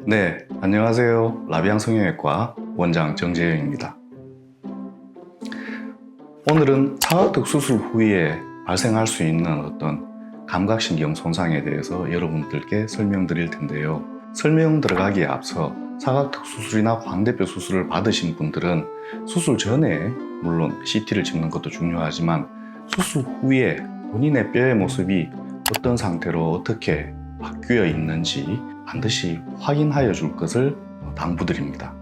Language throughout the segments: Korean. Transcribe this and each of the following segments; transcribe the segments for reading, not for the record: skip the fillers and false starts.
네, 안녕하세요. 라비앙 성형외과 원장 정재영입니다. 오늘은 사각턱 수술 후에 발생할 수 있는 어떤 감각신경 손상에 대해서 여러분들께 설명드릴 텐데요. 설명 들어가기에 앞서 사각턱 수술이나 광대뼈 수술을 받으신 분들은 수술 전에 물론 CT를 찍는 것도 중요하지만 수술 후에 본인의 뼈의 모습이 어떤 상태로 어떻게 바뀌어 있는지 반드시 확인하여 줄 것을 당부드립니다.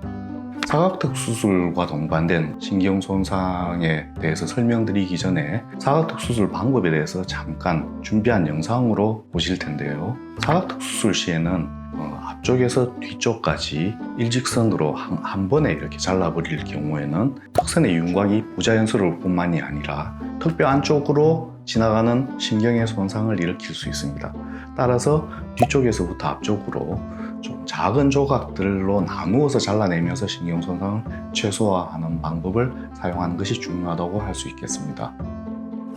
사각턱 수술과 동반된 신경 손상에 대해서 설명드리기 전에 사각턱 수술 방법에 대해서 잠깐 준비한 영상으로 보실 텐데요. 사각턱 수술 시에는 앞쪽에서 뒤쪽까지 일직선으로 한 번에 이렇게 잘라버릴 경우에는 턱선의 윤곽이 부자연스러울 뿐만이 아니라 턱뼈 안쪽으로 지나가는 신경의 손상을 일으킬 수 있습니다. 따라서 뒤쪽에서부터 앞쪽으로 좀 작은 조각들로 나누어서 잘라내면서 신경 손상을 최소화하는 방법을 사용하는 것이 중요하다고 할 수 있겠습니다.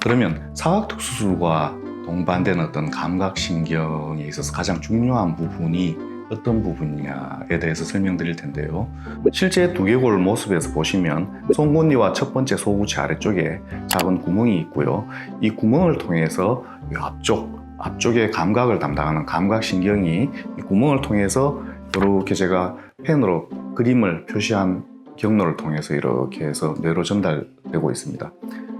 그러면 사각턱 수술과 동반된 어떤 감각신경에 있어서 가장 중요한 부분이 어떤 부분이냐에 대해서 설명드릴 텐데요. 실제 두개골 모습에서 보시면 송곳니와 첫 번째 소구치 아래쪽에 작은 구멍이 있고요. 이 구멍을 통해서 앞쪽의 감각을 담당하는 감각신경이 이 구멍을 통해서 이렇게 제가 펜으로 그림을 표시한 경로를 통해서 이렇게 해서 뇌로 전달되고 있습니다.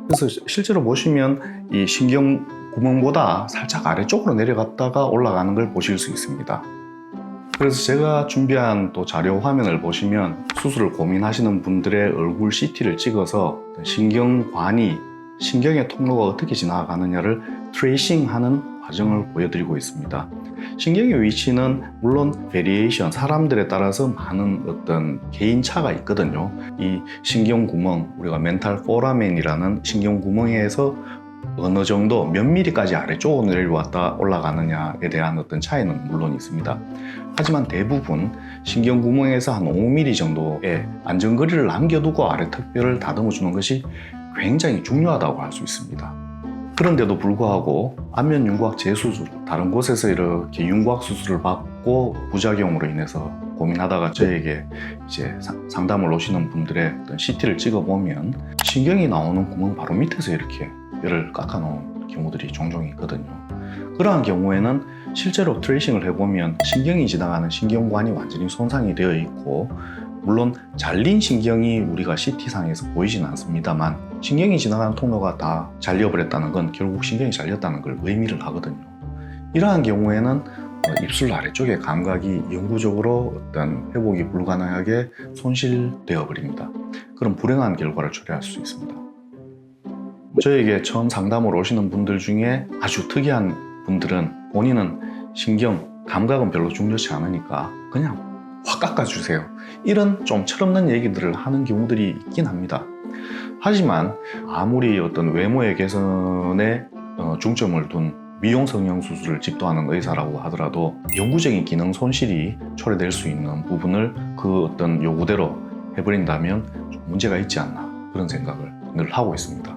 그래서 실제로 보시면 이 신경 구멍보다 살짝 아래쪽으로 내려갔다가 올라가는 걸 보실 수 있습니다. 그래서 제가 준비한 또 자료 화면을 보시면 수술을 고민하시는 분들의 얼굴 CT를 찍어서 신경관이 신경의 통로가 어떻게 지나가느냐를 트레이싱하는 과정을 보여드리고 있습니다. 신경의 위치는 물론 베리에이션, 사람들에 따라서 많은 어떤 개인차가 있거든요. 이 신경구멍, 우리가 멘탈 포라멘이라는 신경구멍에서 어느 정도 몇 미리까지 아래쪽으로 내려왔다 올라가느냐에 대한 어떤 차이는 물론 있습니다. 하지만 대부분 신경구멍에서 한 5mm 정도의 안전거리를 남겨두고 아래 턱뼈를 다듬어 주는 것이 굉장히 중요하다고 할 수 있습니다. 그런데도 불구하고 안면윤곽 재수술, 다른 곳에서 이렇게 윤곽 수술을 받고 부작용으로 인해서 고민하다가 저에게 이제 상담을 오시는 분들의 어떤 CT를 찍어보면 신경이 나오는 구멍 바로 밑에서 이렇게 뼈를 깎아 놓은 경우들이 종종 있거든요. 그러한 경우에는 실제로 트레이싱을 해보면 신경이 지나가는 신경관이 완전히 손상이 되어 있고, 물론 잘린 신경이 우리가 CT상에서 보이진 않습니다만 신경이 지나가는 통로가 다 잘려버렸다는 건 결국 신경이 잘렸다는 걸 의미를 하거든요. 이러한 경우에는 입술 아래쪽의 감각이 영구적으로 어떤 회복이 불가능하게 손실되어 버립니다. 그럼 불행한 결과를 초래할 수 있습니다. 저에게 처음 상담을 오시는 분들 중에 아주 특이한 분들은 본인은 신경, 감각은 별로 중요치 않으니까 그냥 확 깎아주세요, 이런 좀 철없는 얘기들을 하는 경우들이 있긴 합니다. 하지만 아무리 어떤 외모의 개선에 중점을 둔 미용 성형 수술을 집도하는 의사라고 하더라도 영구적인 기능 손실이 초래될 수 있는 부분을 그 어떤 요구대로 해버린다면 좀 문제가 있지 않나, 그런 생각을 늘 하고 있습니다.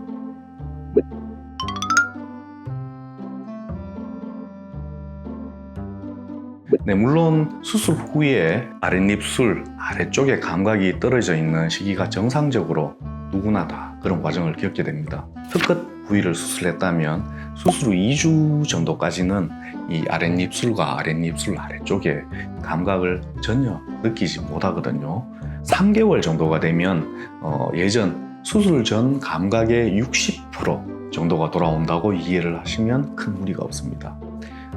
네, 물론 수술 후에 아랫입술 아래쪽에 감각이 떨어져 있는 시기가 정상적으로 누구나 다 그런 과정을 겪게 됩니다. 턱끝 부위를 수술했다면 수술 후 2주 정도까지는 이 아랫입술과 아랫입술 아래쪽에 감각을 전혀 느끼지 못하거든요. 3개월 정도가 되면 예전 수술 전 감각의 60% 정도가 돌아온다고 이해를 하시면 큰 무리가 없습니다.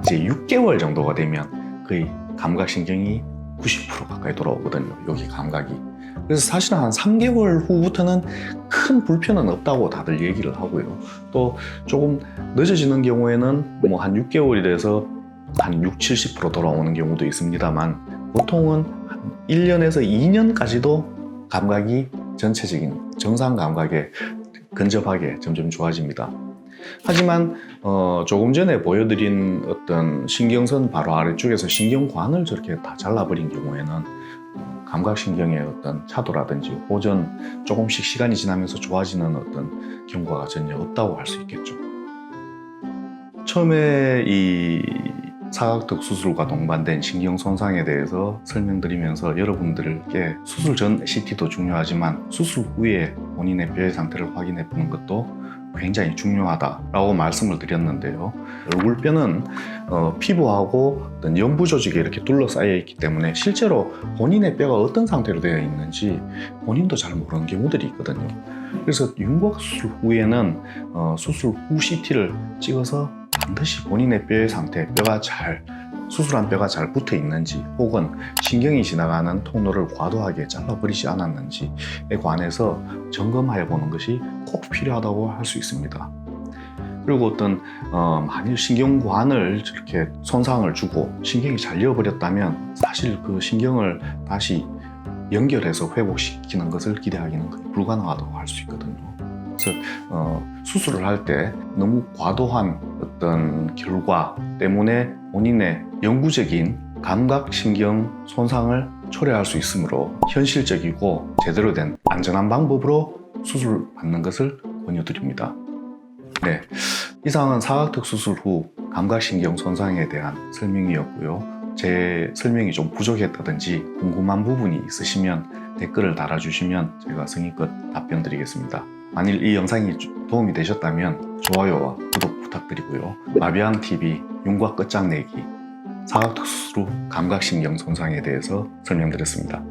이제 6개월 정도가 되면 거의 감각신경이 90% 가까이 돌아오거든요, 여기 감각이. 그래서 사실은 한 3개월 후부터는 큰 불편은 없다고 다들 얘기를 하고요. 또 조금 늦어지는 경우에는 뭐 한 6개월이 돼서 한 60~70% 돌아오는 경우도 있습니다만 보통은 한 1년에서 2년까지도 감각이 전체적인 정상 감각에 근접하게 점점 좋아집니다. 하지만 조금 전에 보여드린 어떤 신경선 바로 아래쪽에서 신경관을 저렇게 다 잘라버린 경우에는 감각신경의 어떤 차도라든지 호전, 조금씩 시간이 지나면서 좋아지는 어떤 경과가 전혀 없다고 할 수 있겠죠. 처음에 이 사각턱 수술과 동반된 신경 손상에 대해서 설명드리면서 여러분들께 수술 전 CT도 중요하지만 수술 후에 본인의 뼈의 상태를 확인해 보는 것도 굉장히 중요하다라고 말씀을 드렸는데요. 얼굴뼈는 피부하고 어떤 연부 조직에 이렇게 둘러싸여 있기 때문에 실제로 본인의 뼈가 어떤 상태로 되어 있는지 본인도 잘 모르는 경우들이 있거든요. 그래서 윤곽 수술 후에는 수술 후 CT를 찍어서 반드시 본인의 뼈의 상태, 수술한 뼈가 잘 붙어 있는지 혹은 신경이 지나가는 통로를 과도하게 잘라버리지 않았는지에 관해서 점검해 보는 것이 꼭 필요하다고 할 수 있습니다. 그리고 어떤 만일 신경관을 이렇게 손상을 주고 신경이 잘려버렸다면 사실 그 신경을 다시 연결해서 회복시키는 것을 기대하기는 거의 불가능하다고 할 수 있거든요. 그래서 수술을 할 때 너무 과도한 어떤 결과 때문에 본인의 영구적인 감각신경 손상을 초래할 수 있으므로 현실적이고 제대로 된 안전한 방법으로 수술을 받는 것을 권유드립니다. 네, 이상은 사각턱 수술 후 감각신경 손상에 대한 설명이었고요. 제 설명이 좀 부족했다든지 궁금한 부분이 있으시면 댓글을 달아주시면 제가 성의껏 답변 드리겠습니다. 만일 이 영상이 도움이 되셨다면 좋아요와 구독 부탁드리고요. 마비앙TV 윤곽 끝장내기 사각턱 수술 후 감각신경 손상에 대해서 설명드렸습니다.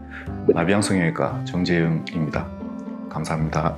마비앙 성형외과 정재영입니다. 감사합니다.